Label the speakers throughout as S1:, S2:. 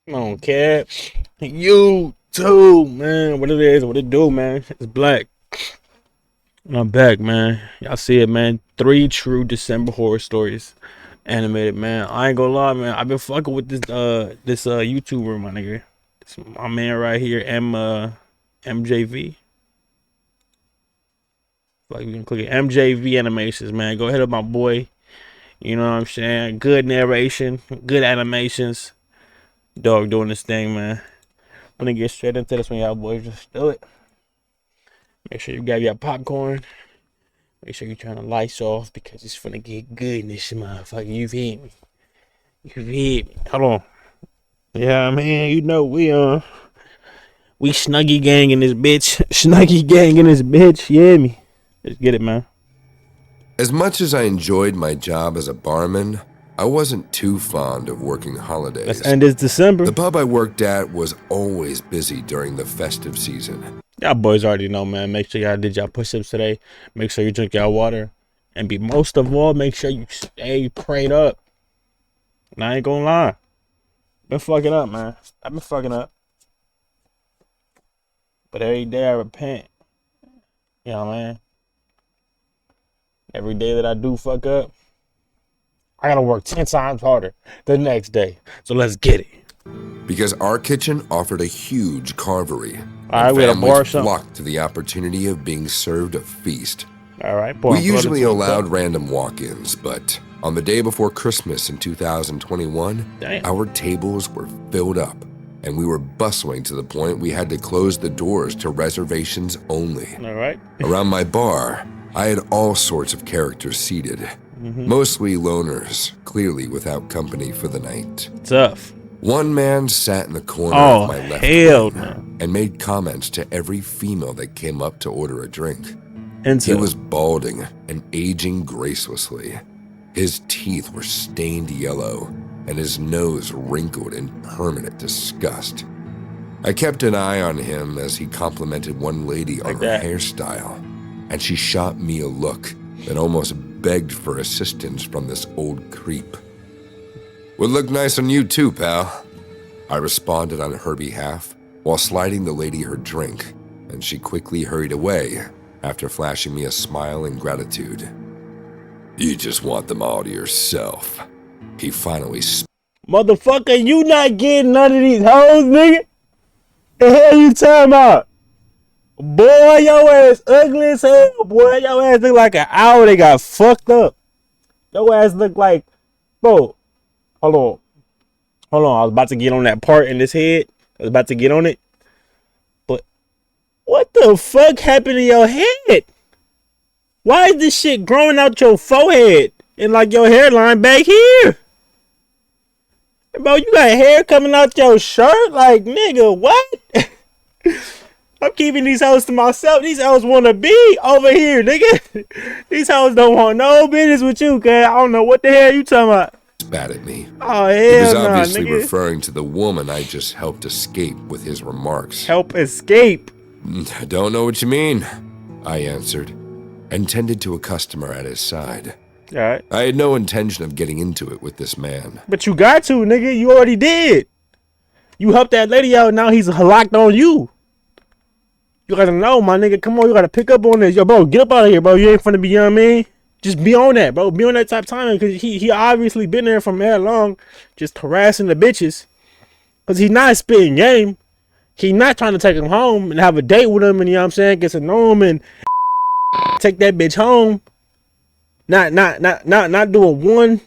S1: I don't care. You too, man. What it is, what it do, man. It's Black. And I'm back, man. Y'all see it, man. 3 true December horror stories. Animated, man. I ain't gonna lie, man. I've been fucking with this YouTuber, my nigga. This my man right here, MJV. Like, we can click it. MJV Animations, man. Go hit up my boy. You know what I'm saying? Good narration, good animations. Dog doing this thing, man. I'm gonna get straight into this one, y'all boys. Just do it. Make sure you grab your popcorn. Make sure you're trying to lights off because it's finna get good in this motherfucker. You've hit me. You've hit me. Hold on. Yeah, man. You know we Snuggy gang in this bitch. Snuggy gang in this bitch. You hear me? Let's get it, man.
S2: As much as I enjoyed my job as a barman, I wasn't too fond of working holidays.
S1: Let's end this December.
S2: The pub I worked at was always busy during the festive season.
S1: Y'all boys already know, man. Make sure y'all did y'all push-ups today. Make sure you drink y'all water. And most of all, make sure you stay prayed up. And I ain't gonna lie. Been fucking up, man. I've been fucking up. But every day I repent. You know what I mean? Every day that I do fuck up, I gotta work 10 times harder the next day. So let's get it.
S2: Because our kitchen offered a huge carvery.
S1: All right, we had a bar or something.
S2: Flocked to the opportunity of being served a feast.
S1: All right,
S2: we usually allowed random walk-ins, but on the day before Christmas in 2021, our tables were filled up, and we were bustling to the point we had to close the doors to reservations only.
S1: All right.
S2: Around my bar, I had all sorts of characters seated, mostly loners, clearly without company for the night.
S1: Tough.
S2: One man sat in the corner of my left
S1: lane
S2: and made comments to every female that came up to order a drink.
S1: He
S2: was balding and aging gracelessly. His teeth were stained yellow, and his nose wrinkled in permanent disgust. I kept an eye on him as he complimented one lady on her hairstyle, and she shot me a look that almost begged for assistance from this old creep. "Would look nice on you too, pal," I responded on her behalf while sliding the lady her drink, and she quickly hurried away after flashing me a smile in gratitude. "You just want them all to yourself." He finally
S1: Motherfucker, you not getting none of these hoes, nigga. The hell you talking about? Boy, your ass ugly as hell. Boy, your ass look like an owl they got fucked up. Your ass look like, bro. Hold on. I was about to get on that part in his head. I was about to get on it. But what the fuck happened to your head? Why is this shit growing out your forehead and like your hairline back here? Bro, you got hair coming out your shirt? Like, nigga, what? I'm keeping these hoes to myself. These hoes want to be over here, nigga. These hoes don't want no business with you, cuz I don't know what the hell you talking about.
S2: Spat at me.
S1: Oh, hell
S2: He was
S1: nah,
S2: obviously
S1: nigga.
S2: referring to the woman I just helped escape with his remarks.
S1: Help escape?
S2: "I don't know what you mean," I answered, and tended to a customer at his side.
S1: All right.
S2: I had no intention of getting into it with this man.
S1: But you got to, nigga. You already did. You helped that lady out, now he's locked on you. You gotta know, my nigga. Come on, you gotta pick up on this. Yo, bro, get up out of here, bro. You ain't finna be, you know what I mean? Just be on that, bro. Be on that type of timing, because he obviously been there from there long, just harassing the bitches. Because he's not spitting game. He not trying to take him home and have a date with him, and you know what I'm saying? Get to know him and take that bitch home. Not doing one.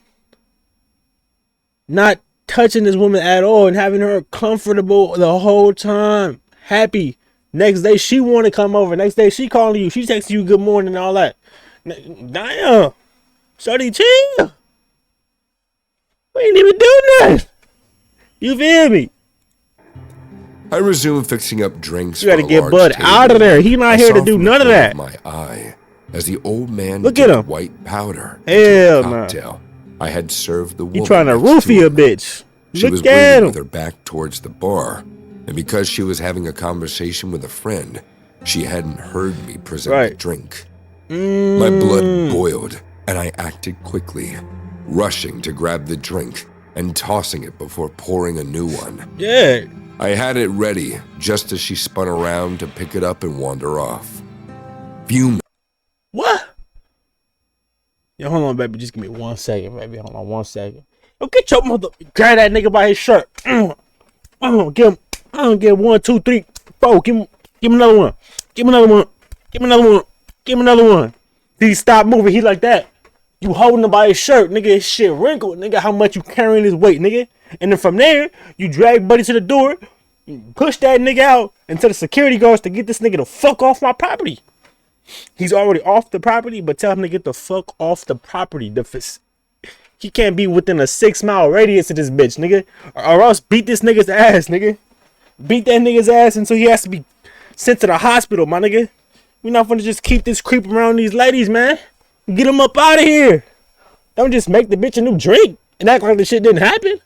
S1: Not touching this woman at all and having her comfortable the whole time. Happy. Next day she want to come over. Next day she calling you. She texting you good morning and all that. Damn. Shorty, chill. We ain't even do nothing. You feel me?
S2: I resumed fixing up drinks.
S1: You gotta get Bud out of there. He not here to do none of that.
S2: My eye as the old man
S1: look at him.
S2: White powder.
S1: Hell
S2: cocktail. I had served the woman.
S1: He trying to roofie a bitch.
S2: She was waiting with her back towards the bar, and because she was having a conversation with a friend, she hadn't heard me present the drink. My blood boiled, and I acted quickly, rushing to grab the drink and tossing it before pouring a new one.
S1: Yeah.
S2: I had it ready just as she spun around to pick it up and wander off. Fuming.
S1: What? Yo, hold on, baby. Just give me 1 second, baby. Hold on 1 second. Yo, get your mother. Grab that nigga by his shirt. Give him. Give 1, 2, 3, 4. Give him another one. Give him another one. Give him another one. Give him another one. He stop moving. He like that. You holding him by his shirt, nigga. His shit wrinkled, nigga. How much you carrying his weight, nigga? And then from there, you drag Buddy to the door, you push that nigga out, and tell the security guards to get this nigga the fuck off my property. He's already off the property, but tell him to get the fuck off the property. He can't be within a 6-mile radius of this bitch, nigga. Or else beat this nigga's ass, nigga. Beat that nigga's ass until he has to be sent to the hospital, my nigga. We're not gonna just keep this creep around these ladies, man. Get him up out of here. Don't just make the bitch a new drink and act like the shit didn't happen.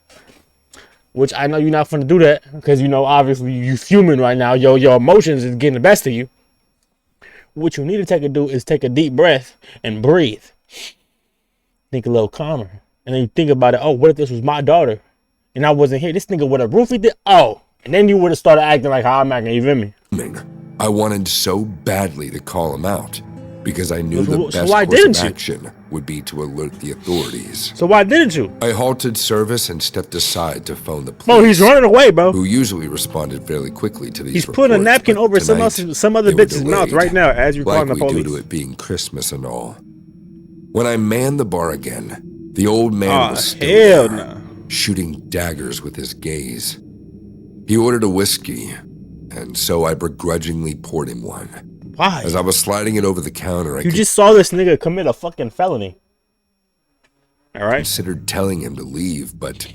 S1: Which I know you're not gonna do that because, you know, obviously you fuming right now. Your emotions is getting the best of you. What you need to do is take a deep breath and breathe. Think a little calmer. And then you think about it. Oh, what if this was my daughter and I wasn't here? This nigga would have roofied it. Oh, and then you would have started acting like how I'm acting. You feel me?
S2: I wanted so badly to call him out because I knew the best
S1: why
S2: course
S1: didn't
S2: of
S1: you?
S2: action would be to alert the authorities.
S1: So why didn't you?
S2: I halted service and stepped aside to phone the police.
S1: Bro, he's running away, bro.
S2: Who usually responded fairly quickly to these
S1: He's
S2: reports.
S1: putting a napkin over some other
S2: they were
S1: bitch's mouth
S2: delayed,
S1: right now as you're calling the
S2: likely
S1: police.
S2: due to it being Christmas and all. When I manned the bar again, the old man was still
S1: hell
S2: there,
S1: no.
S2: shooting daggers with his gaze. He ordered a whiskey, and so I begrudgingly poured him one.
S1: Why?
S2: As I was sliding it over the counter, I
S1: You just saw this nigga commit a fucking felony. All right.
S2: considered telling him to leave, but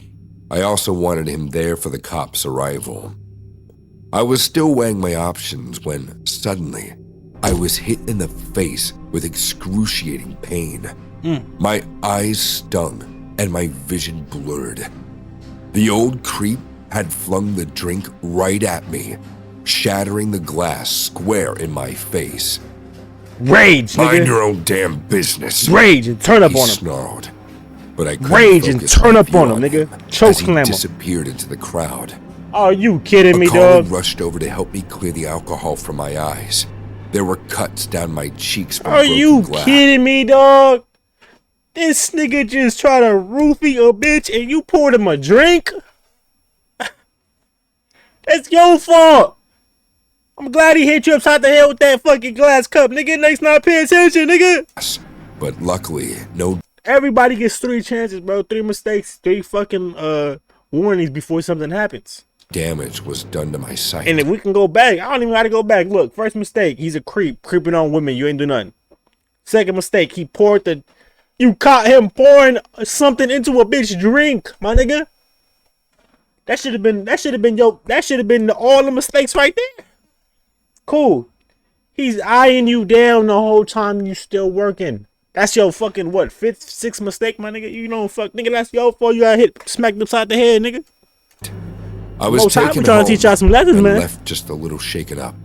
S2: I also wanted him there for the cops' arrival. I was still weighing my options when suddenly I was hit in the face with excruciating pain. My eyes stung and my vision blurred. The old creep had flung the drink right at me, shattering the glass square in my face.
S1: Rage,
S2: Mind
S1: nigga.
S2: your own damn business.
S1: Rage and turn up
S2: He
S1: on him.
S2: snarled, but I couldn't
S1: Rage and
S2: focus
S1: turn
S2: my
S1: up
S2: view
S1: on him, nigga. Choke
S2: as he
S1: slam him.
S2: disappeared into the crowd.
S1: Are you kidding me,
S2: A colleague
S1: dog?
S2: rushed over to help me clear the alcohol from my eyes. There were cuts down my cheeks from
S1: Are
S2: broken
S1: you
S2: glass.
S1: kidding me, dog? This nigga just tried to roofie a bitch and you poured him a drink? That's your fault. I'm glad he hit you upside the head with that fucking glass cup, nigga. Next not pay attention, nigga.
S2: But luckily, no
S1: Everybody gets 3 chances, bro. 3 mistakes, 3 fucking warnings before something happens.
S2: damage was done to my sight.
S1: And if we can go back, I don't even gotta go back. Look, first mistake, he's a creep, creeping on women. You ain't do nothing. Second mistake, you caught him pouring something into a bitch drink, my nigga. That should have been all the mistakes right there. Cool. He's eyeing you down the whole time you still working. That's your fucking what, 5th, 6th mistake, my nigga. You don't fuck, nigga. That's your fault. You got hit, smacked upside the head, nigga.
S2: I was
S1: Most high,
S2: taken
S1: we trying
S2: home
S1: to teach y'all some lessons,
S2: and
S1: man.
S2: left just a little shaken up.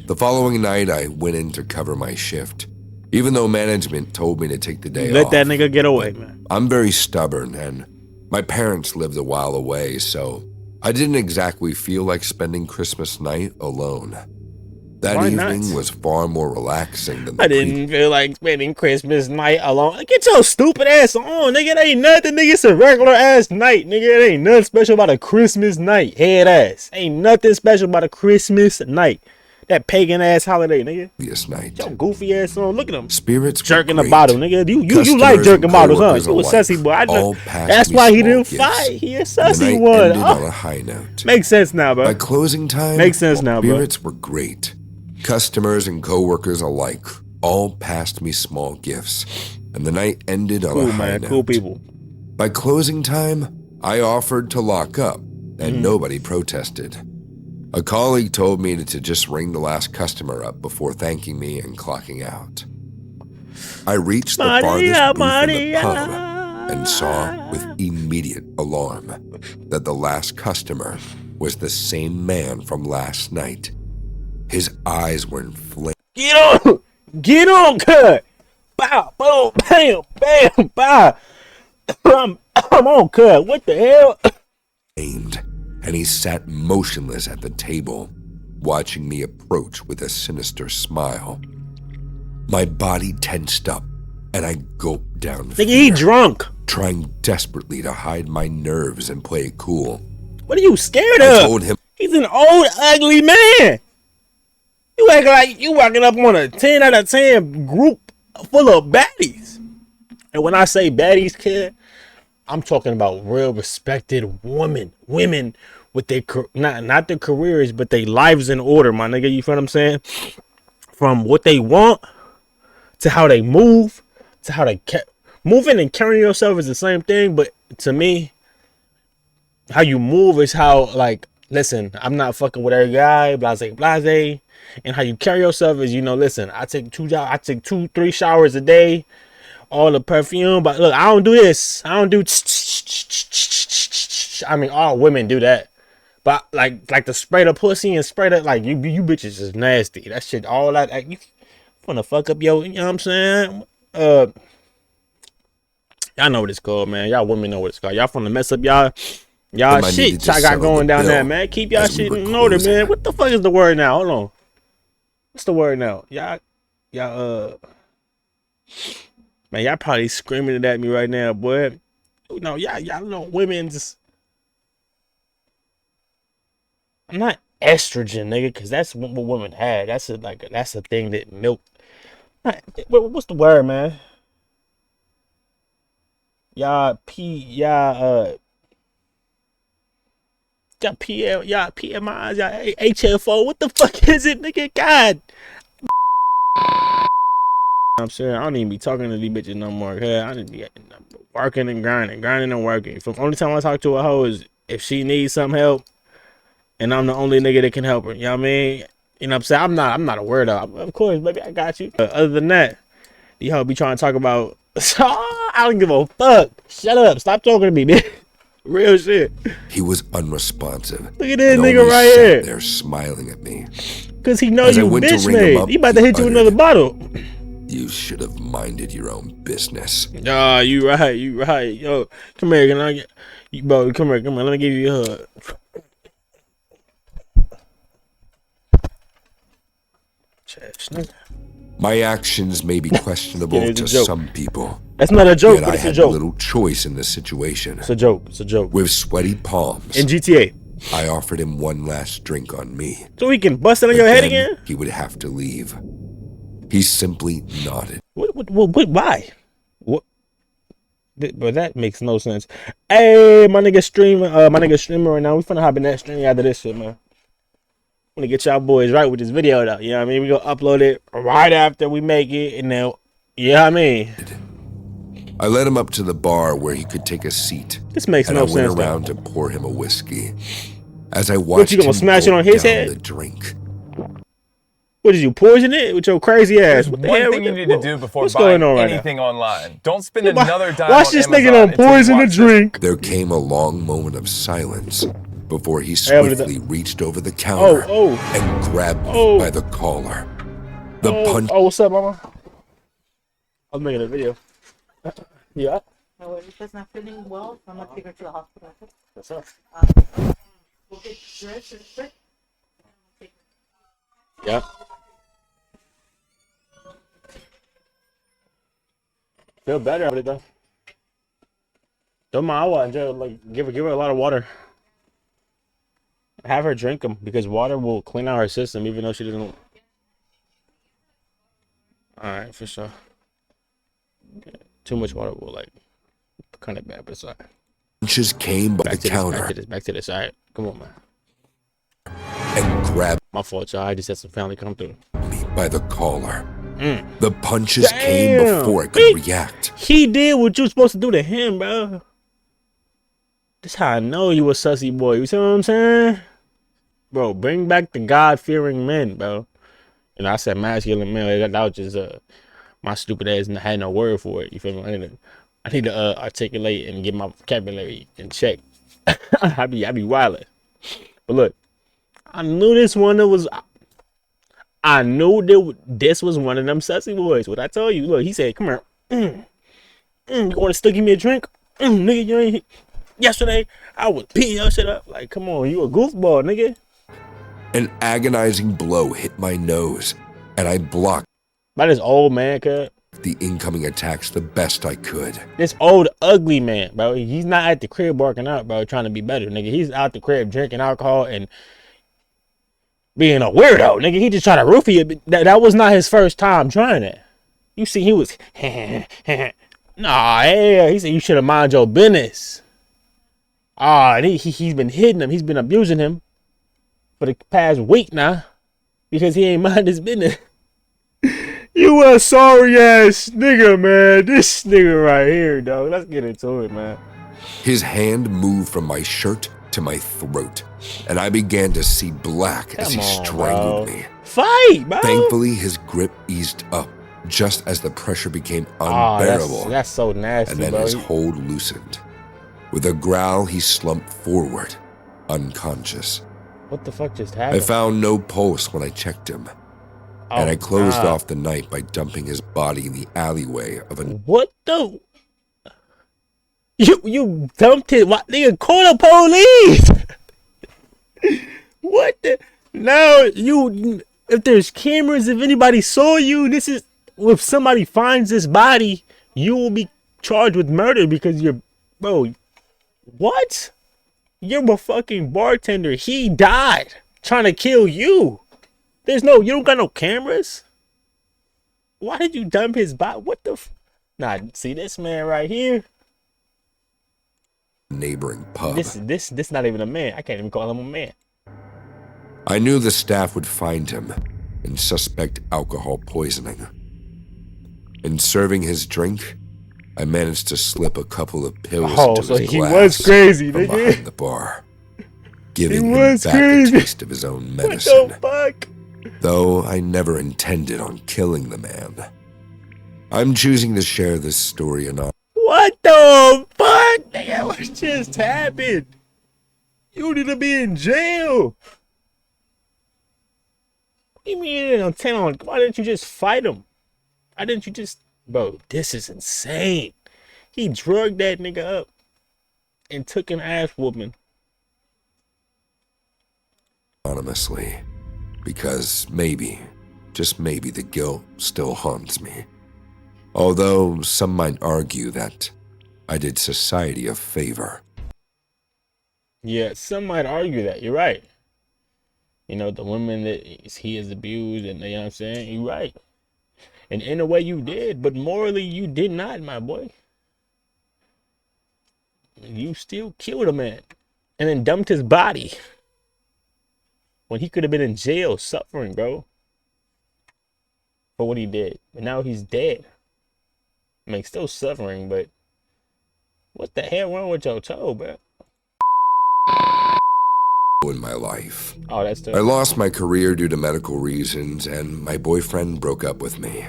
S2: The following night, I went in to cover my shift, even though management told me to take the day off.
S1: Let that nigga get away, man.
S2: I'm very stubborn, and my parents lived a while away, so I didn't exactly feel like spending Christmas night alone. That
S1: Why not?
S2: evening was far more relaxing than the
S1: I didn't feel like spending Christmas night alone. Get your stupid ass on, nigga. It ain't nothing, nigga. It's a regular ass night, nigga. It ain't nothing special about a Christmas night. Head ass. Ain't nothing special about a Christmas night. That pagan ass holiday, nigga.
S2: previous night.
S1: Your goofy ass on. Look at him.
S2: Spirits were
S1: Jerking the
S2: great.
S1: bottle, nigga. You
S2: Customers
S1: like jerking
S2: and
S1: bottles, huh?
S2: coworkers
S1: You a
S2: alike
S1: sussy boy. I know.
S2: all passed
S1: That's
S2: me
S1: why he
S2: small
S1: didn't
S2: gifts.
S1: fight. He a
S2: The
S1: sussy
S2: night
S1: one.
S2: ended on
S1: Oh.
S2: a high note.
S1: Makes sense now, bro.
S2: By closing time,
S1: Makes sense now, bro.
S2: spirits were great. Customers and coworkers alike all passed me small gifts, and the night ended on
S1: Cool,
S2: a high
S1: man.
S2: note.
S1: Cool people.
S2: By closing time, I offered to lock up, and
S1: Mm-hmm.
S2: nobody protested. A colleague told me to just ring the last customer up before thanking me and clocking out. I reached the farthest booth in the pub and saw with immediate alarm that the last customer was the same man from last night. His eyes were inflamed.
S1: Get on! Get on, cut! Bow, boom, bam, bam, bow. Come on, cuz. What the hell?
S2: Aimed, and he sat motionless at the table, watching me approach with a sinister smile. My body tensed up, and I gulped down
S1: Nigga,
S2: fear,
S1: he drunk.
S2: trying desperately to hide my nerves and play it cool.
S1: What are you scared
S2: I
S1: of?
S2: told him
S1: He's an old, ugly man. You acting like you walking up on a 10 out of 10 group full of baddies. And when I say baddies, kid, I'm talking about real respected women with their not their careers, but their lives in order, my nigga. You feel what I'm saying? From what they want to how they move to how they moving and carrying yourself is the same thing, but to me, how you move is how, like, listen, I'm not fucking with every guy, blase. And how you carry yourself is, you know, listen, I take 2-3 showers a day, all the perfume, but look, I don't do this. I don't do. I mean, all women do that, but like the spray the pussy and spray that, like you bitches is nasty. That shit, all that, like, you wanna fuck up yo, you know what I'm saying? Y'all know what it's called, man. Y'all women know what it's called. Y'all finna mess up y'all shit. I got going down there, man. Keep y'all shit in order, man. What the fuck is the word now? Hold on. What's the word now? Y'all, man, y'all probably screaming it at me right now, boy. You know, y'all know women just. I'm not estrogen, nigga, because that's what women had. That's a thing that milk. What's the word, man? Y'all PMIs, y'all HFO. What the fuck is it, nigga? God. I'm saying, I don't even be talking to these bitches no more. I just be working and grinding and working. The only time I talk to a hoe is if she needs some help, and I'm the only nigga that can help her. You know what I mean? You know what I'm saying? I'm not a weirdo. Of course, baby, I got you. Other than that, you hoe be trying to talk about. I don't give a fuck. Shut up. Stop talking to me, man. Real shit.
S2: he was unresponsive.
S1: Look at this
S2: and
S1: nigga
S2: only
S1: right
S2: sat
S1: here.
S2: there smiling at me.
S1: Cause he know
S2: As I
S1: you
S2: went to
S1: bitch
S2: ring him
S1: made.
S2: up,
S1: He about to
S2: he
S1: hit you with
S2: uttered,
S1: another bottle.
S2: You should have minded your own business.
S1: Ah, you right. Yo, come here. Can I get you, bro? Come here. Let me give you a hug.
S2: My actions may be questionable
S1: It's a
S2: to
S1: joke.
S2: some people.
S1: That's not a joke,
S2: Yet
S1: but
S2: I
S1: it's a
S2: had
S1: joke.
S2: little choice in the situation.
S1: It's a joke. It's a joke.
S2: With sweaty palms,
S1: In GTA.
S2: I offered him one last drink on me.
S1: So he can bust it on
S2: But
S1: your head
S2: then
S1: again?
S2: he would have to leave. He simply nodded.
S1: What, why? What? But that makes no sense. Hey, my nigga streaming right now. We finna hop in that stream after this shit, man. I'm gonna get y'all boys right with this video though. You know what I mean? We gonna upload it right after we make it, and then, you know what I mean?
S2: I led him up to the bar where he could take a seat.
S1: This makes
S2: and
S1: no
S2: I went
S1: sense,
S2: around
S1: though.
S2: to pour him a whiskey. As I watched
S1: What, you gonna
S2: him
S1: smash it on his
S2: down
S1: head?
S2: the drink.
S1: What, did you poison it with your crazy ass?
S3: There's
S1: What the
S3: one
S1: hell?
S3: thing you need to do before
S1: what's
S3: buying
S1: going on right
S3: anything
S1: now?
S3: online. Don't spend another dime
S1: Watch
S3: on
S1: this
S3: Amazon
S1: nigga done
S3: until you
S1: poison the
S3: watch this.
S1: drink.
S2: There came a long moment of silence before he swiftly reached over the counter and grabbed me by the collar. The punch.
S1: Oh, what's up, mama? I was making a video. Yeah.
S4: No, she's not feeling well, so I'm gonna take her to the hospital.
S1: What's up?
S4: We'll get dressed real quick.
S1: Yeah. Feel better about it though. Don't mind what, like give her a lot of water. Have her drink them because water will clean out her system, even though she doesn't. All right, for sure. Okay. Too much water will like kind of bad, but it's all right.
S2: Punches came by the counter
S1: Back to this. All right, come on, man.
S2: and grabbed
S1: My fault, y'all. I just had some family come through.
S2: me by the collar. The punches came before I could react.
S1: He did what you were supposed to do to him, bro. This how I know you a sussy boy. You see what I'm saying? Bro, bring back the God-fearing men, bro. And I said masculine men. That was just my stupid ass had no word for it. You feel me? I need to articulate and get my vocabulary in check. I be wildin'. But look, I knew this one was. I knew that this was one of them sussy boys. What I told you, look, he said, "Come here, you want to still give me a drink?" Nigga, you ain't. Yesterday, I was beating your shit up. Like, come on, you a goofball, nigga.
S2: An agonizing blow hit my nose, and I blocked
S1: By this old man, cuz.
S2: the incoming attacks the best I could.
S1: This old, ugly man, bro. He's not at the crib working out, bro, trying to be better, nigga. He's out the crib drinking alcohol and being a weirdo, nigga. He just tried to roofie you. That was not his first time trying it. You see, he was, nah, yeah. He said you should have mind your business. And he's been hitting him. He's been abusing him for the past week now because he ain't mind his business. You a sorry ass nigga, man. This nigga right here, dog. Let's get into it, man.
S2: His hand moved from my shirt to my throat, and I began to see black as he strangled me.
S1: Fight, bro.
S2: Thankfully, his grip eased up just as the pressure became unbearable.
S1: That's so nasty,
S2: and then
S1: bro.
S2: his hold loosened. With a growl, he slumped forward, unconscious.
S1: What the fuck just happened?
S2: I found no pulse when I checked him, and I closed off the night by dumping his body in the alleyway of a...
S1: What the... You dumped it? What, nigga? Call the police! What the... Now, if there's cameras, if anybody saw you, this is... If somebody finds this body, you will be charged with murder because you're... Bro, what? You're a fucking bartender. He died trying to kill you. You don't got no cameras? Why did you dump his body? What the Nah, see this man right here?
S2: Neighboring pub.
S1: This not even a man. I can't even call him a man.
S2: I knew the staff would find him and suspect alcohol poisoning. In serving his drink, I managed to slip a couple of pills into
S1: so
S2: his
S1: he
S2: glass
S1: was crazy,
S2: from
S1: nigga.
S2: behind the bar, giving him
S1: was
S2: back
S1: crazy.
S2: a taste of his own medicine.
S1: What the fuck?
S2: Though I never intended on killing the man. I'm choosing to share this story anonymously.
S1: What the fuck? Nigga, what just happened? You need to be in jail. What do you mean on 10 on? Why didn't you just fight him? Why didn't you just... Bro, this is insane. He drugged that nigga up and took an ass whooping.
S2: Because maybe, just maybe, the guilt still haunts me. Although some might argue that I did society a favor.
S1: Yeah, some might argue that. You're right. You know, the women that he has abused, and you know what I'm saying? You're right. And in a way you did, but morally you did not, my boy. You still killed a man and then dumped his body when he could have been in jail suffering, bro, for what he did. But now he's dead. I mean, still suffering, but what the hell wrong with your toe, bro?
S2: In my life.
S1: Oh, that's
S2: I
S1: the...
S2: lost my career due to medical reasons, and my boyfriend broke up with me.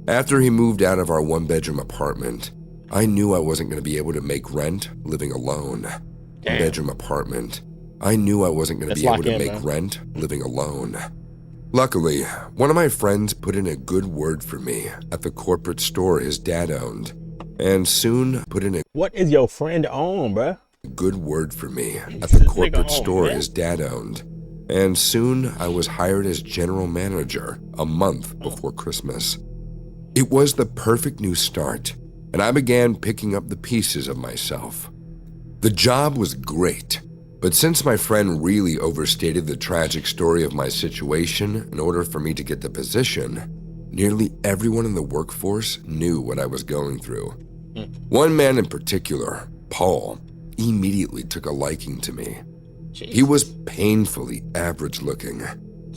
S2: After he moved out of our one-bedroom apartment, I knew I wasn't going to be able to make rent living alone. Bedroom apartment. I knew I wasn't going to be able to make rent living alone. Luckily, one of my friends put in a good word for me at the corporate store his dad owned, and soon put in a...
S1: What is your friend on, bro?
S2: Good word for me at the corporate store his dad owned, and soon I was hired as general manager a month before Christmas. It was the perfect new start, and I began picking up the pieces of myself. The job was great, but since my friend really overstated the tragic story of my situation in order for me to get the position, nearly everyone in the workforce knew what I was going through. One man in particular, Paul, immediately took a liking to me. He was painfully average looking.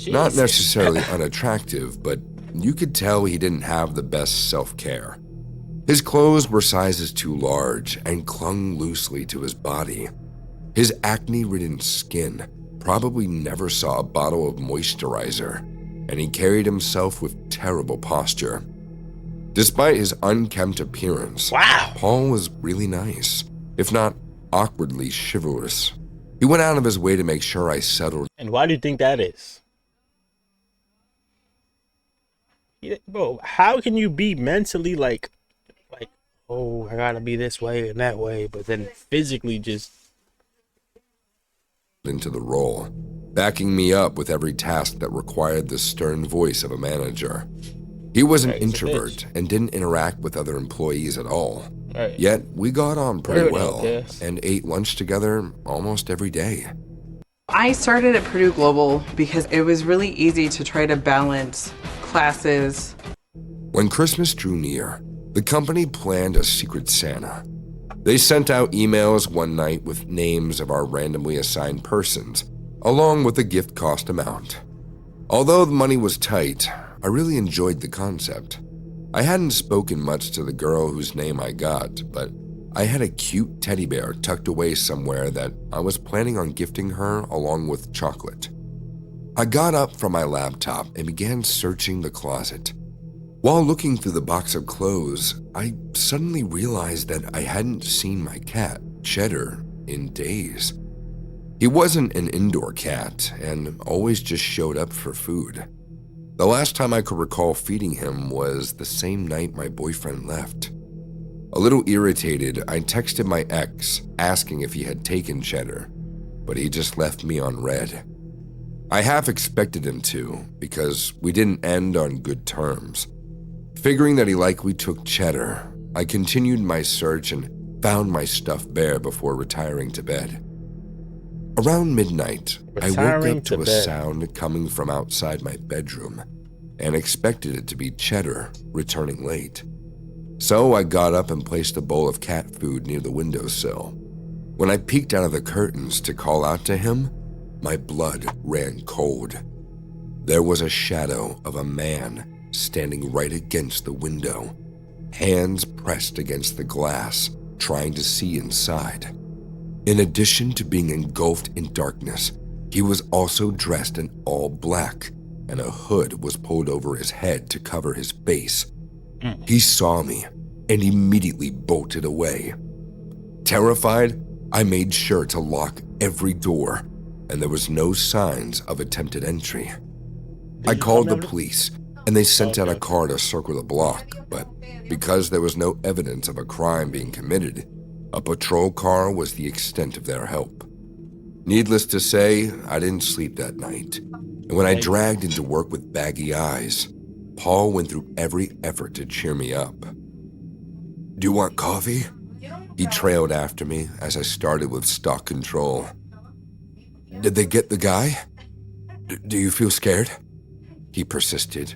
S2: Not necessarily unattractive, but you could tell he didn't have the best self-care. His clothes were sizes too large and clung loosely to his body. His acne-ridden skin probably never saw a bottle of moisturizer, and he carried himself with terrible posture. Despite his unkempt appearance, Paul was really nice, if not awkwardly chivalrous. He went out of his way to make sure I settled.
S1: And why do you think that is? Bro, how can you be mentally like oh, I gotta be this way and that way, but then physically just
S2: into the role, backing me up with every task that required the stern voice of a manager. He was an
S1: Right, he's a
S2: introvert and didn't interact with other employees at all.
S1: right.
S2: Yet we got on pretty
S1: Whatever
S2: well
S1: that is.
S2: and ate lunch together almost every day.
S5: I started at Purdue Global because it was really easy to try to balance classes.
S2: When Christmas drew near, the company planned a secret Santa. They sent out emails one night with names of our randomly assigned persons, along with the gift cost amount. Although the money was tight, I really enjoyed the concept. I hadn't spoken much to the girl whose name I got, but I had a cute teddy bear tucked away somewhere that I was planning on gifting her along with chocolate. I got up from my laptop and began searching the closet. While looking through the box of clothes, I suddenly realized that I hadn't seen my cat, Cheddar, in days. He wasn't an indoor cat and always just showed up for food. The last time I could recall feeding him was the same night my boyfriend left. A little irritated, I texted my ex asking if he had taken Cheddar, but he just left me on red. I half expected him to, because we didn't end on good terms. Figuring that he likely took Cheddar, I continued my search and found my stuffed bear before retiring to bed. Around midnight, I woke up to a sound coming from outside my bedroom and expected it to be Cheddar returning late. So I got up and placed a bowl of cat food near the windowsill. When I peeked out of the curtains to call out to him, my blood ran cold. There was a shadow of a man standing right against the window, hands pressed against the glass, trying to see inside. In addition to being engulfed in darkness, he was also dressed in all black, and a hood was pulled over his head to cover his face. He saw me and immediately bolted away. Terrified, I made sure to lock every door, and there was no signs of attempted entry. I called the police, and they sent out a car to circle the block, but because there was no evidence of a crime being committed, a patrol car was the extent of their help. Needless to say, I didn't sleep that night, and when I dragged into work with baggy eyes, Paul went through every effort to cheer me up. "Do you want coffee?" He trailed after me as I started with stock control. "Did they get the guy? Do you feel scared?" He persisted,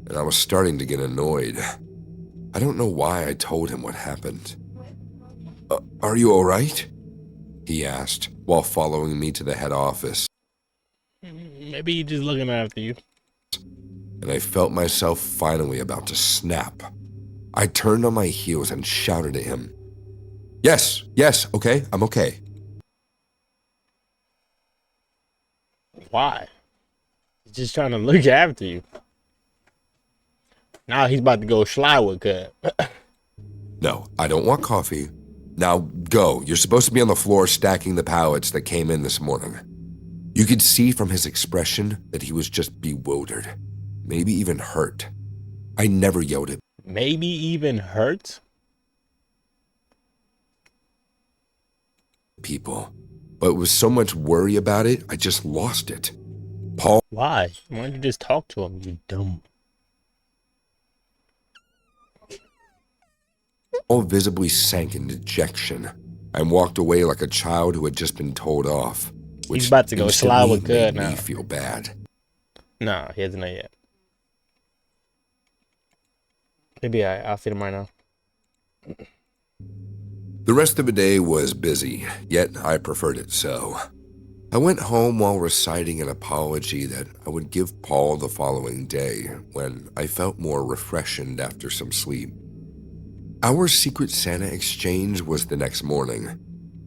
S2: and I was starting to get annoyed. I don't know why I told him what happened. Are you all right?" he asked while following me to the head office.
S1: maybe he's just looking after you.
S2: And I felt myself finally about to snap. I turned on my heels and shouted at him, Yes, okay, I'm okay."
S1: Why? He's just trying to look after you. Now he's about to go slide with cut.
S2: "No, I don't want coffee. Now go. You're supposed to be on the floor stacking the pallets that came in this morning." You could see from his expression that he was just bewildered, maybe even hurt. I never yelled at
S1: Maybe even hurt?
S2: people, but with so much worry about it, I just lost it. Paul
S1: Why? Why don't you just talk to him, you dumb?
S2: visibly sank in dejection and walked away like a child who had just been told off. Which
S1: He's about to go slide with
S2: instantly
S1: good
S2: made
S1: now.
S2: me feel bad.
S1: No, he hasn't yet. Maybe I'll feed him right now.
S2: The rest of the day was busy, yet I preferred it so. I went home while reciting an apology that I would give Paul the following day when I felt more refreshed after some sleep. Our Secret Santa exchange was the next morning,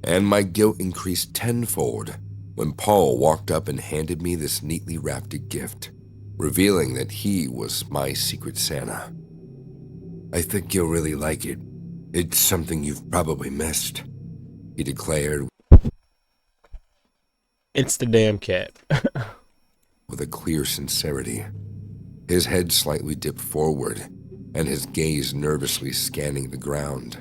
S2: and my guilt increased tenfold when Paul walked up and handed me this neatly wrapped gift, revealing that he was my Secret Santa. "I think you'll really like it. It's something you've probably missed," he declared
S1: It's the damn cat.
S2: with a clear sincerity. His head slightly dipped forward, and his gaze nervously scanning the ground.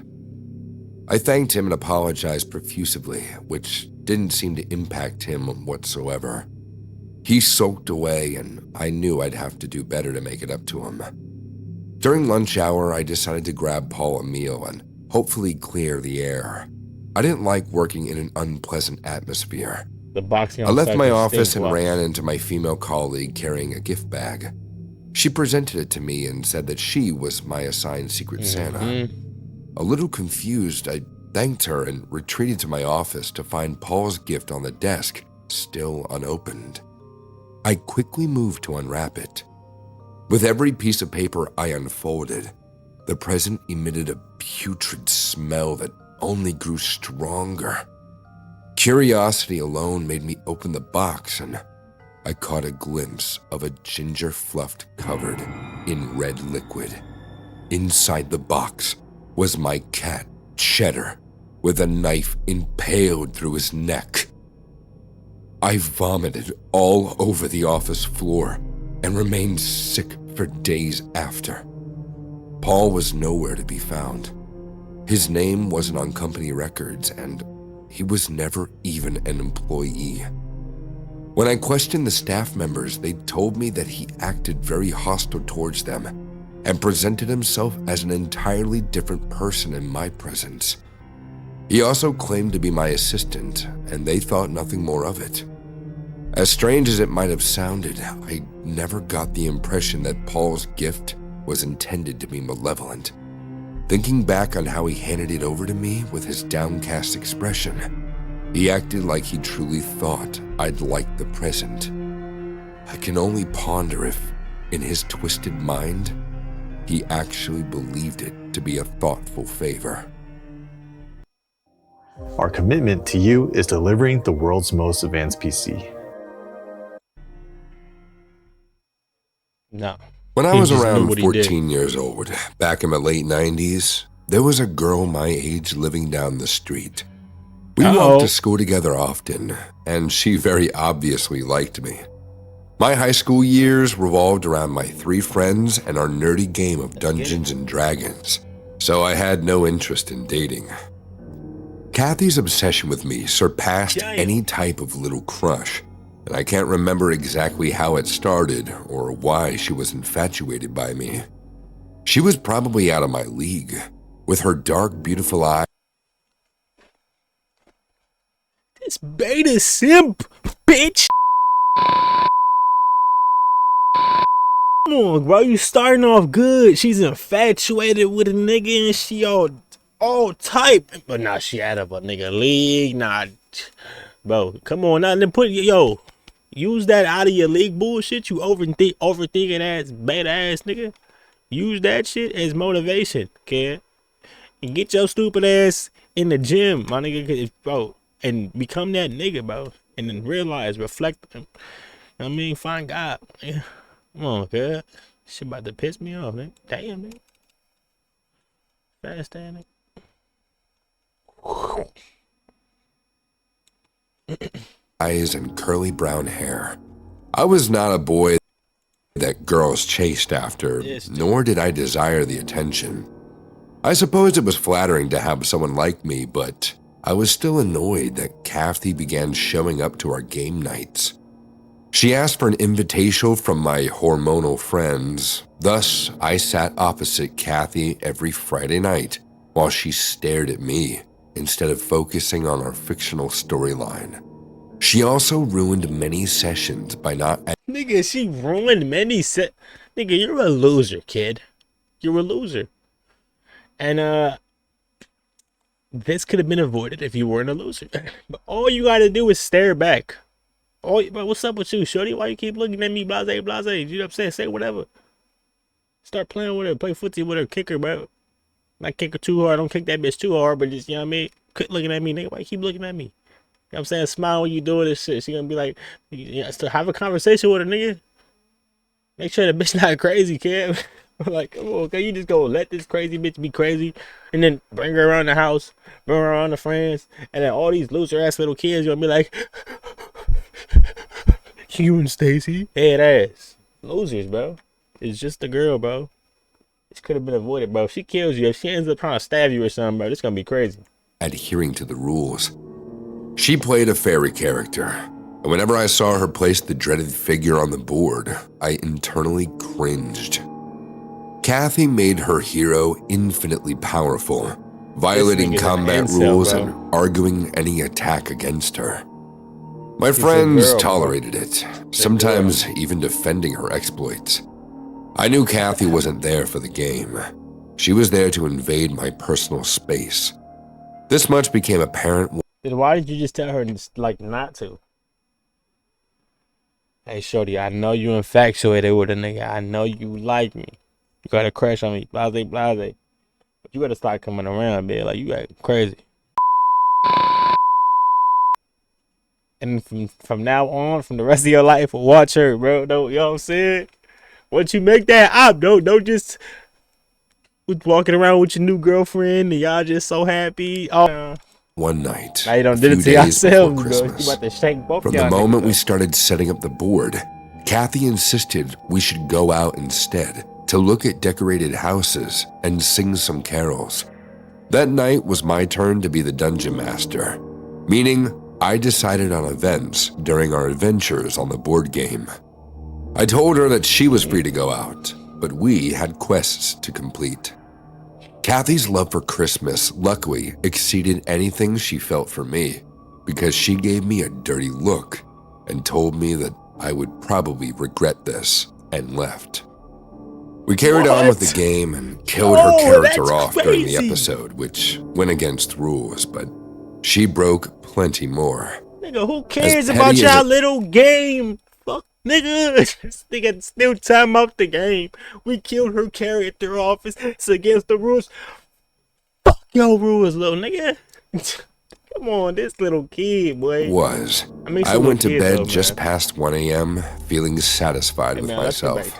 S2: I thanked him and apologized profusely, which didn't seem to impact him whatsoever. He sulked away, and I knew I'd have to do better to make it up to him. During lunch hour, I decided to grab Paul a meal and hopefully clear the air. I didn't like working in an unpleasant atmosphere.
S1: The boxing.
S2: I left my office and ran into my female colleague carrying a gift bag. She presented it to me and said that she was my assigned Secret Santa. A little confused, I thanked her and retreated to my office to find Paul's gift on the desk, still unopened. I quickly moved to unwrap it. With every piece of paper I unfolded, the present emitted a putrid smell that only grew stronger. Curiosity alone made me open the box, and I caught a glimpse of a ginger fluff covered in red liquid. Inside the box was my cat, Cheddar, with a knife impaled through his neck. I vomited all over the office floor and remained sick for days after. Paul was nowhere to be found. His name wasn't on company records, and he was never even an employee. When I questioned the staff members, they told me that he acted very hostile towards them and presented himself as an entirely different person in my presence. He also claimed to be my assistant, and they thought nothing more of it. As strange as it might have sounded, I never got the impression that Paul's gift was intended to be malevolent. Thinking back on how he handed it over to me with his downcast expression, he acted like he truly thought I'd like the present. I can only ponder if, in his twisted mind, he actually believed it to be a thoughtful favor.
S6: Our commitment to you is delivering the world's most advanced PC.
S1: No.
S2: When I
S1: He
S2: was
S1: just knew
S2: around
S1: what he did.
S2: 14 years old, back in the late 90s, there was a girl my age living down the street. We walked to school together often, and she very obviously liked me. My high school years revolved around my 3 friends and our nerdy game of Dungeons and Dragons, so I had no interest in dating. Kathy's obsession with me surpassed any type of little crush, and I can't remember exactly how it started or why she was infatuated by me. She was probably out of my league, with her dark, beautiful eyes.
S1: This beta simp, bitch. Come on, bro. You starting off good. She's infatuated with a nigga and she all type. But nah, she out of a nigga league. Nah, bro. Come on, now then use that out of your league bullshit. You overthinking ass, beta ass nigga. Use that shit as motivation, kid. And get your stupid ass in the gym, my nigga, bro. And become that nigga, bro. And then realize, reflect. You know what I mean? Find God. Yeah. Come on, kid. Shit about to piss me off, nigga. Damn, nigga. Fast ass nigga.
S2: Eyes and curly brown hair. I was not a boy that girls chased after, nor did I desire the attention. I suppose it was flattering to have someone like me, but I was still annoyed that Kathy began showing up to our game nights. She asked for an invitation from my hormonal friends. Thus, I sat opposite Kathy every Friday night while she stared at me instead of focusing on our fictional storyline. She also ruined many sessions by not...
S1: Nigga, she ruined many Nigga, you're a loser, kid. You're a loser. And, this could have been avoided if you weren't a loser. But all you gotta do is stare back. But what's up with you, shorty? Why you keep looking at me, blase? You know what I'm saying? Say whatever. Start playing with her. Play footsie with her. Kick her, bro. Not kick her too hard. Don't kick that bitch too hard, but just, you know what I mean? Quit looking at me, nigga. Why you keep looking at me? You know what I'm saying? Smile when you doing this shit. She gonna be like, still have a conversation with her, nigga. Make sure the bitch not crazy, kid. Like, come on, okay, you just go let this crazy bitch be crazy, and then bring her around the house, bring her around the friends, and then all these loser ass little kids gonna be like, you and Stacy, head ass losers, bro. It's just a girl, bro. This could have been avoided, bro. If she kills you, if she ends up trying to stab you or something, bro, this gonna be crazy.
S2: Adhering to the rules. She played a fairy character, and whenever I saw her place the dreaded figure on the board, I internally cringed. Kathy made her hero infinitely powerful, violating combat rules and arguing any attack against her. My friends tolerated it, sometimes even defending her exploits. I knew Kathy wasn't there for the game. She was there to invade my personal space. This much became apparent.
S1: Then why did you just tell her, like, not to? Hey, shorty, I know you infatuated with a nigga. I know you like me. You got a crush on me, blase, blase. But you gotta start coming around, man. Like, you got crazy. And from now on, from the rest of your life, watch her, bro. Don't, you know what I'm saying? Once you make that up, don't just walking around with your new girlfriend and y'all just so happy. Oh,
S2: one night,
S1: now you don't
S2: a
S1: did it
S2: few
S1: to
S2: days
S1: yourselves,
S2: before
S1: bro. You
S2: Christmas.
S1: about to shank both
S2: From
S1: y'all
S2: the moment
S1: niggas,
S2: we started setting up the board, Kathy insisted we should go out instead to look at decorated houses and sing some carols. That night was my turn to be the dungeon master, meaning I decided on events during our adventures on the board game. I told her that she was free to go out, but we had quests to complete. Kathy's love for Christmas luckily exceeded anything she felt for me, because she gave me a dirty look and told me that I would probably regret this and left. We carried on with the game and killed her character off during the episode, which went against rules, but she broke plenty more.
S1: Nigga, who cares about y'all little game? Fuck, nigga. This nigga still time out the game. We killed her character off. It's against the rules. Fuck your rules, little nigga. Come on, this little kid, boy.
S2: I went to bed just past 1 a.m. feeling satisfied with myself.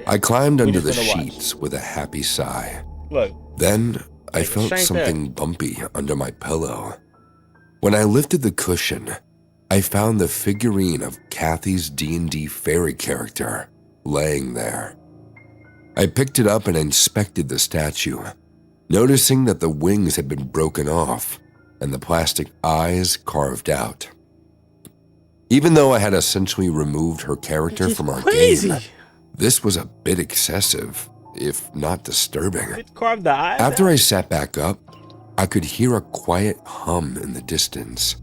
S2: I climbed under the sheets with a happy sigh. Then I felt something bumpy under my pillow. When I lifted the cushion, I found the figurine of Kathy's D&D fairy character laying there. I picked it up and inspected the statue, noticing that the wings had been broken off and the plastic eyes carved out. Even though I had essentially removed her character from our game, this was a bit excessive, if not disturbing. After I sat back up, I could hear a quiet hum in the distance.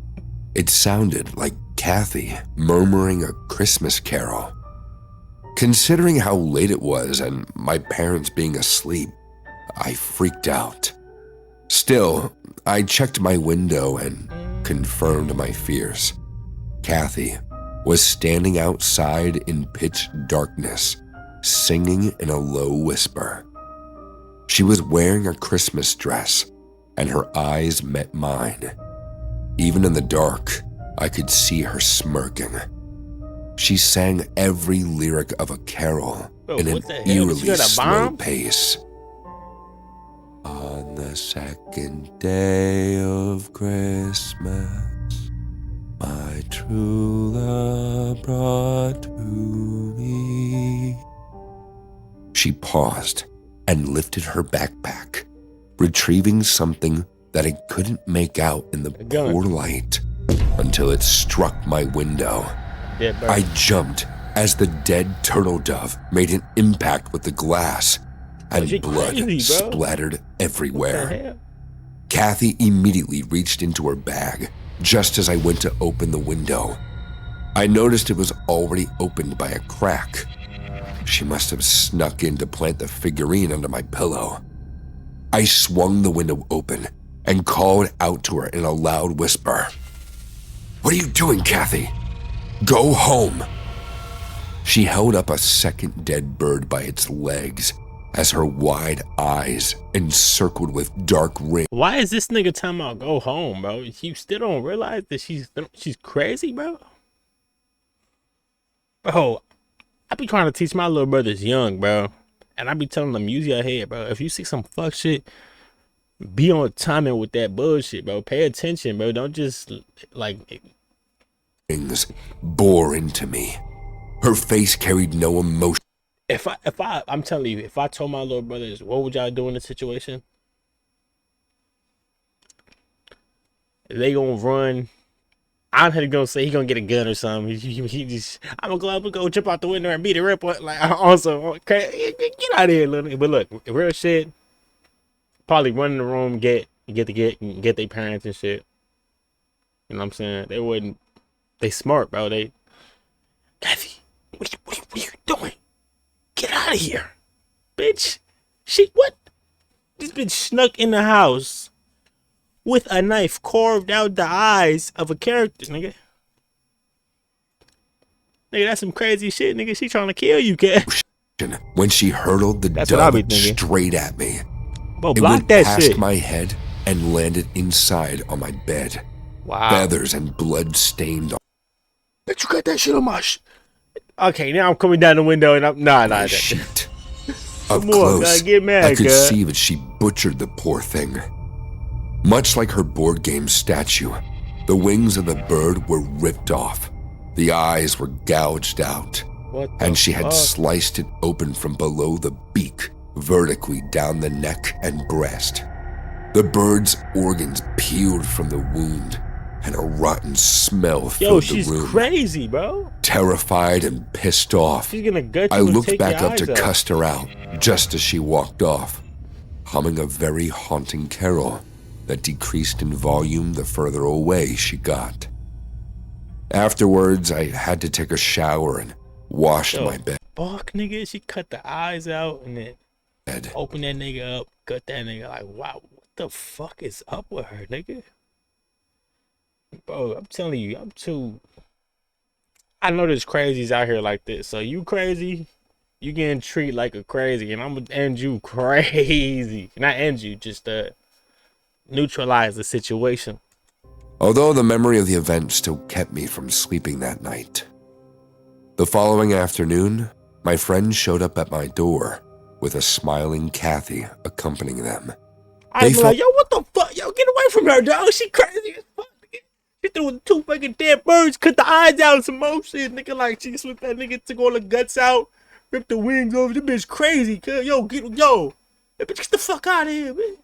S2: It sounded like Kathy murmuring a Christmas carol. Considering how late it was and my parents being asleep, I freaked out. Still, I checked my window and confirmed my fears. Kathy was standing outside in pitch darkness, singing in a low whisper. She was wearing a Christmas dress, and her eyes met mine. Even in the dark, I could see her smirking. She sang every lyric of a carol in an eerily slow pace. On the second day of Christmas, my true love brought to me. She paused and lifted her backpack, retrieving something that I couldn't make out in the poor light until it struck my window. I jumped as the dead turtle dove made an impact with the glass, and blood splattered everywhere. Kathy immediately reached into her bag just as I went to open the window. I noticed it was already opened by a crack. She must have snuck in to plant the figurine under my pillow. I swung the window open and called out to her in a loud whisper. "What are you doing, Kathy? Go home." She held up a second dead bird by its legs as her wide eyes encircled with dark rings.
S1: Why is this nigga talking about go home, bro? You still don't realize that she's crazy, bro? Bro, I be trying to teach my little brothers young, bro. And I be telling them, use your head, bro. If you see some fuck shit, be on timing with that bullshit, bro. Pay attention, bro. Don't just, like...
S2: Rings bore into me. Her face carried no emotion.
S1: I'm telling you, if I told my little brothers, what would y'all do in this situation? They gonna run. I'm gonna say he gonna get a gun or something. He just, I'm gonna go jump out the window and beat it up. Like, also, okay, get out of here, little. But look, real shit. Probably run in the room, get their parents and shit. You know what I'm saying? They wouldn't. They smart, bro. Kathy, what are you doing? Get out of here, bitch. What? This bitch snuck in the house with a knife, carved out the eyes of a character, nigga. Nigga, that's some crazy shit, nigga. She trying to kill you, cat.
S2: When she hurled the dove straight at me,
S1: bro,
S2: it
S1: block
S2: went
S1: that
S2: past
S1: shit.
S2: my head and landed inside on my bed.
S1: Wow.
S2: Feathers and blood stained.
S1: Bitch, you got that shit on my Okay, now I'm coming down the window and I'm nah.
S2: Shit. Up
S1: Come on,
S2: close,
S1: get mad,
S2: I could
S1: God.
S2: see that she butchered the poor thing. Much like her board game statue, the wings of the bird were ripped off. The eyes were gouged out, and she had sliced it open from below the beak, vertically down the neck and breast. The bird's organs peeled from the wound, and a rotten smell filled the room.
S1: Yo, she's crazy, bro.
S2: Terrified and pissed off,
S1: She's gonna gut you
S2: I
S1: and
S2: looked
S1: take
S2: back
S1: your
S2: up to
S1: eyes out.
S2: cuss her out just as she walked off, humming a very haunting carol that decreased in volume the further away she got. Afterwards, I had to take a shower and wash my bed.
S1: Fuck, nigga, she cut the eyes out and then open that nigga up, gut that nigga. Like, wow, what the fuck is up with her, nigga? Bro, I'm telling you, I know there's crazies out here like this. So you crazy, you getting treated like a crazy, and I'm gonna end you crazy. Not end you, just neutralize the situation.
S2: Although the memory of the event still kept me from sleeping that night. The following afternoon, my friend showed up at my door with a smiling Kathy accompanying them.
S1: I'd be like, yo, what the fuck? Yo, get away from her, dog. She crazy as fuck, nigga. She threw 2 fucking dead birds, cut the eyes out and some more shit, nigga. Like, she slipped that nigga, took all the guts out, ripped the wings over. This bitch crazy, cuz. Yo, that bitch, get the fuck out of here, man.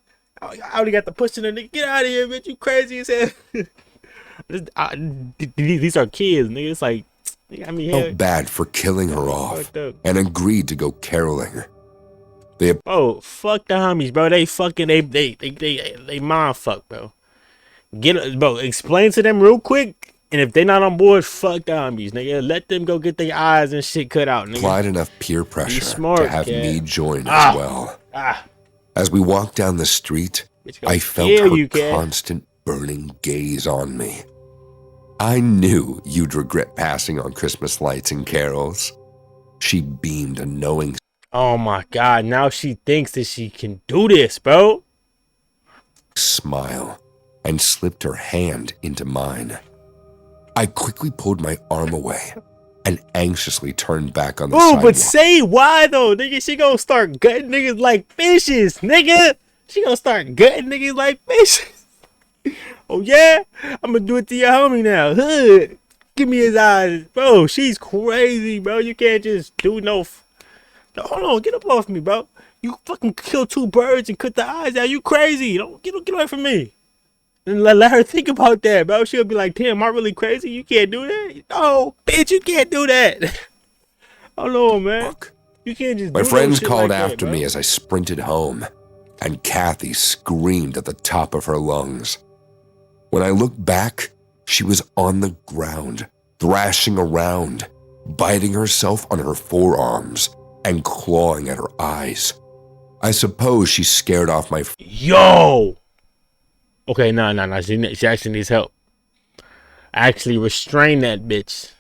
S1: I already got the push in her, nigga. Get out of here, bitch. You crazy as hell. These are kids, nigga. It's like, nigga, I mean,
S2: felt bad for killing her off and agreed to go caroling.
S1: Bro, fuck the homies, bro. They fucking, they mind fuck, bro. Bro, explain to them real quick. And if they not on board, fuck the homies, nigga. Let them go get their eyes and shit cut out, nigga.
S2: Applied enough peer pressure to have me join as well. As we walked down the street, I felt her constant burning gaze on me. I knew you'd regret passing on Christmas lights and carols. She beamed a knowing
S1: oh my God, now she thinks that she can do this, bro.
S2: Smile and slipped her hand into mine. I quickly pulled my arm away and anxiously turned back on the sidewalk.
S1: But say why though, nigga? She gonna start gutting niggas like fishes, nigga. She gonna start gutting niggas like fishes. Oh yeah? I'm gonna do it to your homie now. Hood. Give me his eyes. Bro, she's crazy, bro. You can't just do no, hold on, get up off me, bro. You fucking kill 2 birds and cut the eyes out. You crazy. Don't get away from me. And let her think about that, bro. She'll be like, damn, am I really crazy? You can't do that? No, bitch, you can't do that. Hold on, man.
S2: Look,
S1: you can't just
S2: my
S1: do
S2: friends
S1: no shit
S2: called
S1: like
S2: after
S1: that,
S2: me as I sprinted home, and Kathy screamed at the top of her lungs. When I looked back, she was on the ground, thrashing around, biting herself on her forearms and clawing at her eyes. I suppose she scared off my
S1: Yo! Okay, nah. She actually needs help. Actually restrain that bitch.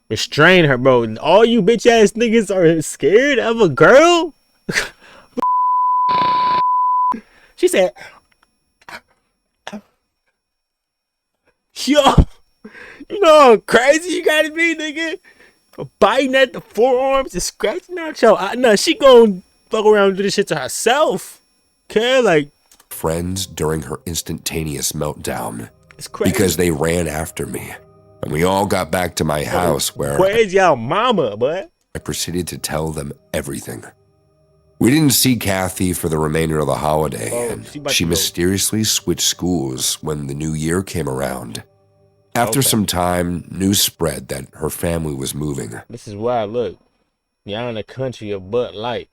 S1: Restrain her, bro. All you bitch ass niggas are scared of a girl? She said, yo, you know how crazy you gotta be, nigga? Biting at the forearms and scratching out your eye. No, she gonna fuck around and do this shit to herself. Okay, like,
S2: friends during her instantaneous meltdown.
S1: it's crazy.
S2: Because they ran after me. And we all got back to my house where
S1: Where's y'all mama, boy?
S2: I proceeded to tell them everything. We didn't see Kathy for the remainder of the holiday, and she mysteriously switched schools when the new year came around. After some time, news spread that her family was moving.
S1: This is why, look, y'all in the country of Bud Light.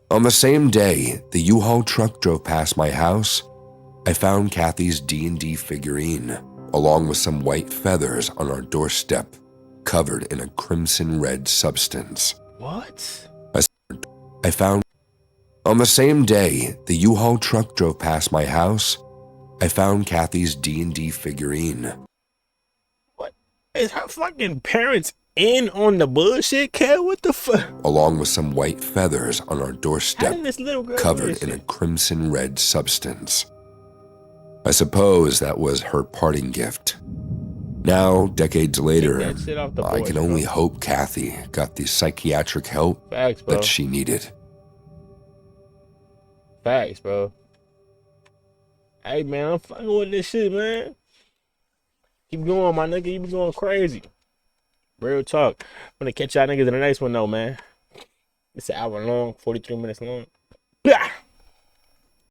S2: On the same day the U-Haul truck drove past my house, I found Kathy's D&D figurine, along with some white feathers on our doorstep, covered in a crimson red substance.
S1: What?
S2: I found... On the same day the U-Haul truck drove past my house, I found Kathy's D&D figurine.
S1: What? Is her fucking parents in on the bullshit, Kel? What the fuck?
S2: Along with some white feathers on our doorstep,
S1: This little girl
S2: covered in a crimson red substance. I suppose that was her parting gift. Now, decades later, I can only hope Kathy got the psychiatric help that she needed.
S1: Facts, bro. Hey, man, I'm fucking with this shit, man. Keep going, my nigga. You be going crazy. Real talk. I'm gonna catch y'all niggas in the next one, though, man. It's an hour long, 43 minutes long.